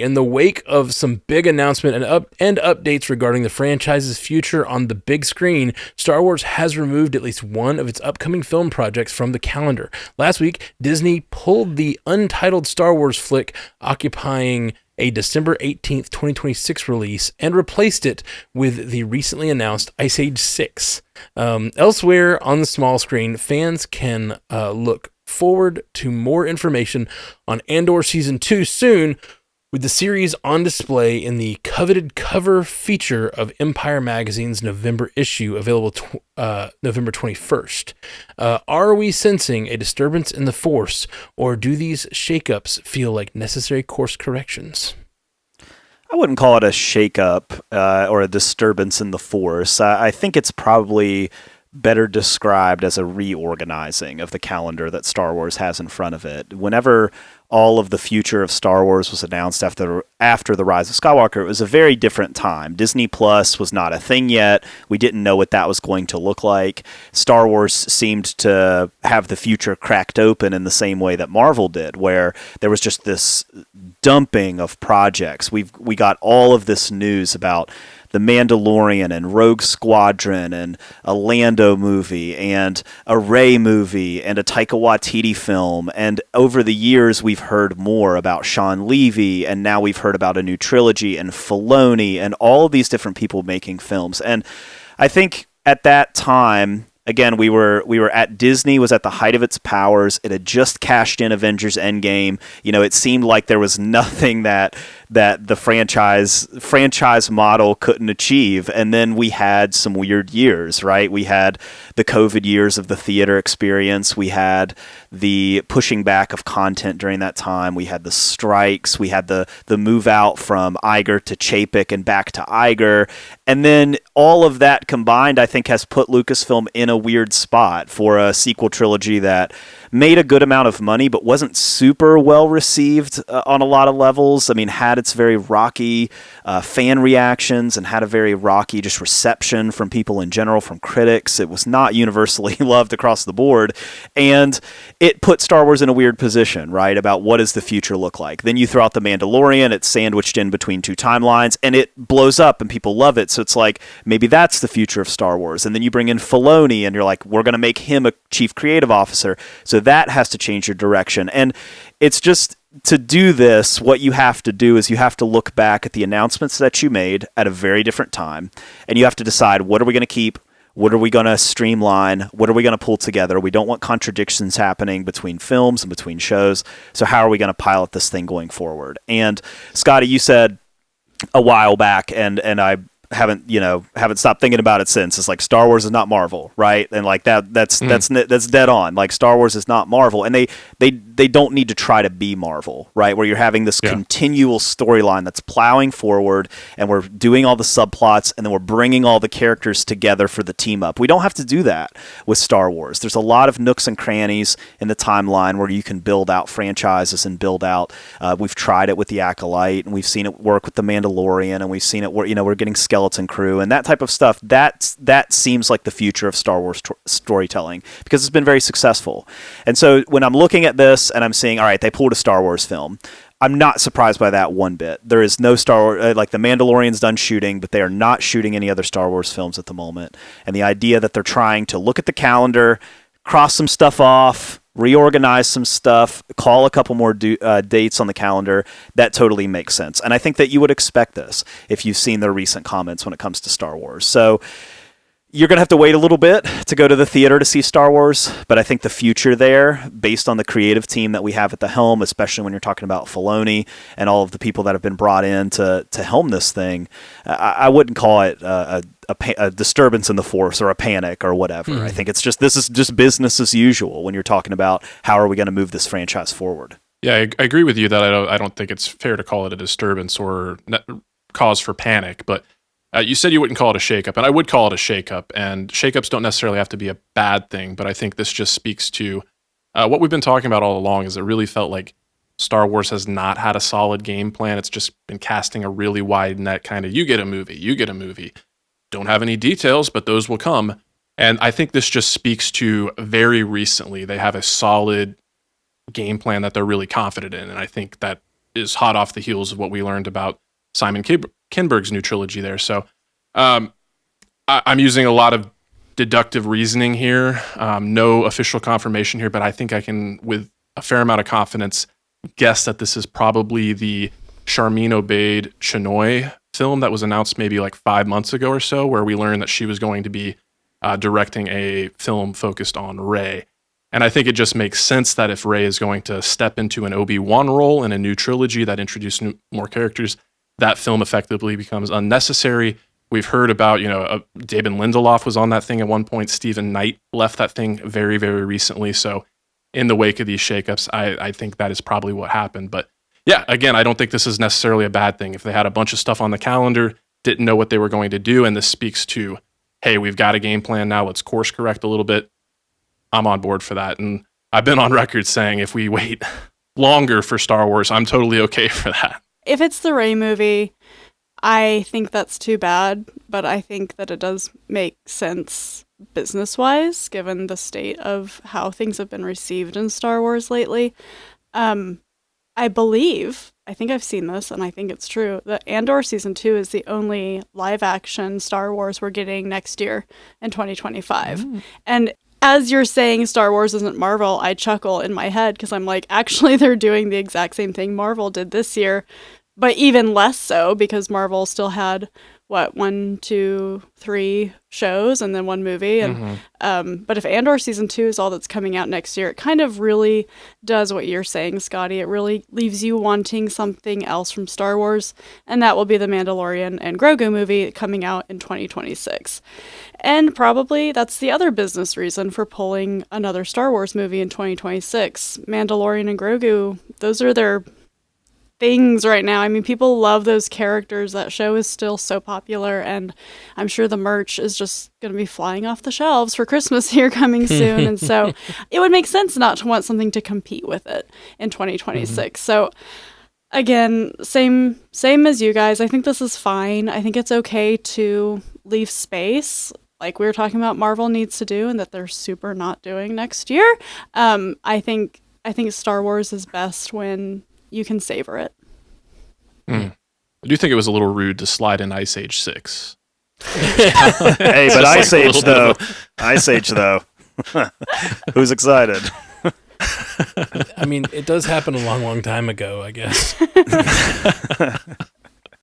In the wake of some big announcement and updates regarding the franchise's future on the big screen, Star Wars has removed at least one of its upcoming film projects from the calendar. Last week, Disney pulled the untitled Star Wars flick occupying a December 18th, 2026 release and replaced it with the recently announced Ice Age 6. Elsewhere on the small screen, fans can look forward to more information on Andor Season 2 soon, with the series on display in the coveted cover feature of Empire Magazine's November issue, available November 21st. Are we sensing a disturbance in the Force, or do these shakeups feel like necessary course corrections? I wouldn't call it a shakeup or a disturbance in the Force. I think it's probably better described as a reorganizing of the calendar that Star Wars has in front of it. Whenever all of the future of Star Wars was announced after The Rise of Skywalker, it was a very different time. Disney Plus was not a thing yet. We didn't know what that was going to look like. Star Wars seemed to have the future cracked open in the same way that Marvel did, where there was just this dumping of projects. We got all of this news about The Mandalorian and Rogue Squadron and a Lando movie and a Rey movie and a Taika Waititi film. And over the years, we've heard more about Sean Levy, and now we've heard about a new trilogy and Filoni and all of these different people making films. And I think at that time, again, we were at Disney, was at the height of its powers. It had just cashed in Avengers Endgame. You know, it seemed like there was nothing that the franchise model couldn't achieve. And then we had some weird years, right? We had the COVID years of the theater experience. We had the pushing back of content during that time. We had the strikes. We had the move out from Iger to Chapek and back to Iger. And then all of that combined, I think, has put Lucasfilm in a weird spot for a sequel trilogy that made a good amount of money, but wasn't super well received on a lot of levels. I mean, had its very rocky fan reactions and had a very rocky just reception from people in general, from critics. It was not universally loved across the board. And it put Star Wars in a weird position, right, about what does the future look like. Then you throw out The Mandalorian, it's sandwiched in between two timelines, and it blows up and people love it. So it's like, maybe that's the future of Star Wars. And then you bring in Filoni and you're like, we're going to make him a chief creative officer. So that has to change your direction. And it's just, to do this, what you have to do is you have to look back at the announcements that you made at a very different time, and you have to decide, what are we going to keep? What are we going to streamline? What are we going to pull together? We don't want contradictions happening between films and between shows. So how are we going to pilot this thing going forward? And Scotty, you said a while back, and I haven't stopped thinking about it since. It's like, Star Wars is not Marvel, right? And like that's dead on. Like, Star Wars is not Marvel, and they don't need to try to be Marvel, right? Where you're having this continual storyline that's plowing forward, and we're doing all the subplots, and then we're bringing all the characters together for the team up. We don't have to do that with Star Wars. There's a lot of nooks and crannies in the timeline where you can build out franchises and build out. We've tried it with the Acolyte, and we've seen it work with the Mandalorian, and we've seen it where we're getting skeleton crew and that type of stuff. That seems like the future of Star Wars storytelling, because it's been very successful. And so when I'm looking at this and I'm seeing, all right, they pulled a Star Wars film, I'm not surprised by that one bit. There is no Star Wars, like, the Mandalorian's done shooting, but they are not shooting any other Star Wars films at the moment. And the idea that they're trying to look at the calendar, cross some stuff off, reorganize some stuff, call a couple more dates on the calendar, that totally makes sense. And I think that you would expect this if you've seen their recent comments when it comes to Star Wars. So you're going to have to wait a little bit to go to the theater to see Star Wars, but I think the future there, based on the creative team that we have at the helm, especially when you're talking about Filoni and all of the people that have been brought in to helm this thing, I wouldn't call it a disturbance in the Force or a panic or whatever. I think it's just, this is just business as usual when you're talking about how are we going to move this franchise forward. Yeah, I agree with you that I don't think it's fair to call it a disturbance or cause for panic, but you said you wouldn't call it a shakeup, and I would call it a shakeup, and shakeups don't necessarily have to be a bad thing, but I think this just speaks to what we've been talking about all along. Is it really felt like Star Wars has not had a solid game plan. It's just been casting a really wide net, kind of, you get a movie. Don't have any details, but those will come. And I think this just speaks to very recently they have a solid game plan that they're really confident in, and I think that is hot off the heels of what we learned about Simon Kinberg's new trilogy there. So I'm using a lot of deductive reasoning here. No official confirmation here, but I think I can, with a fair amount of confidence, guess that this is probably the Charmin Obaid Chinoy film that was announced maybe like 5 months ago or so, where we learned that she was going to be directing a film focused on Rey. And I think it just makes sense that if Rey is going to step into an Obi-Wan role in a new trilogy that introduced more characters, that film effectively becomes unnecessary. We've heard about, David Lindelof was on that thing at one point. Stephen Knight left that thing very, very recently. So in the wake of these shakeups, I think that is probably what happened. But yeah, again, I don't think this is necessarily a bad thing. If they had a bunch of stuff on the calendar, didn't know what they were going to do, and this speaks to, hey, we've got a game plan now, let's course correct a little bit, I'm on board for that. And I've been on record saying if we wait longer for Star Wars, I'm totally okay for that. If it's the Rey movie, I think that's too bad, but I think that it does make sense business-wise, given the state of how things have been received in Star Wars lately. I think I've seen this, and I think it's true, that Andor Season 2 is the only live-action Star Wars we're getting next year in 2025. And as you're saying Star Wars isn't Marvel, I chuckle in my head because I'm like, actually, they're doing the exact same thing Marvel did this year, but even less so because Marvel still had, 1, 2, 3 shows and then one movie. And but if Andor Season 2 is all that's coming out next year, it kind of really does what you're saying, Scotty. It really leaves you wanting something else from Star Wars, and that will be the Mandalorian and Grogu movie coming out in 2026. And probably that's the other business reason for pulling another Star Wars movie in 2026. Mandalorian and Grogu, those are their things right now. I mean, people love those characters. That show is still so popular, and I'm sure the merch is just going to be flying off the shelves for Christmas here coming soon. And so it would make sense not to want something to compete with it in 2026. So again, same as you guys. I think this is fine. I think it's okay to leave space, like we were talking about Marvel needs to do and that they're super not doing next year. I think Star Wars is best when you can savor it. I do think it was a little rude to slide in Ice Age 6. Hey, but Ice Age though. Who's excited? I mean, it does happen a long, long time ago, I guess.